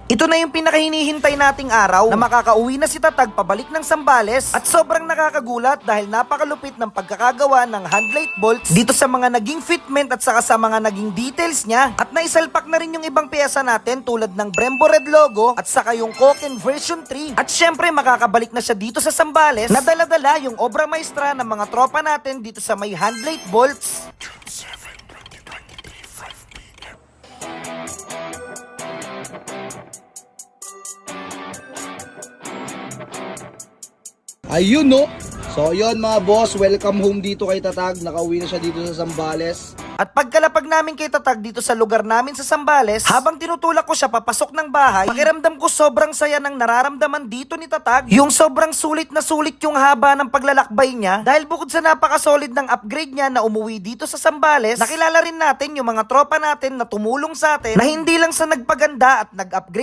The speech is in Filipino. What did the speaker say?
Ito na yung pinakahinihintay nating araw na makakauwi na si Tatag pabalik ng Zambales at sobrang nakakagulat dahil napakalupit ng pagkakagawa ng hand light bolts dito sa mga naging fitment at saka sa mga naging details niya at naisalpak na rin yung ibang piyesa natin tulad ng Brembo Red logo at saka yung Koken version 3 at syempre makakabalik na siya dito sa Zambales na dala-dala yung obra maestra ng mga tropa natin dito sa may hand light bolts. Ayun no. So yun mga boss, welcome home dito kay Tatag. Nakauwi na siya dito sa Zambales. At pagkalapag namin kay Tatag dito sa lugar namin sa Zambales, habang tinutulak ko siya papasok ng bahay, pakiramdam ko sobrang saya ng nararamdaman dito ni Tatag. Yung sobrang sulit na sulit yung haba ng paglalakbay niya dahil bukod sa napakasolid ng upgrade niya na umuwi dito sa Zambales, nakilala rin natin yung mga tropa natin na tumulong sa atin na hindi lang sa nagpaganda at nag-upgrade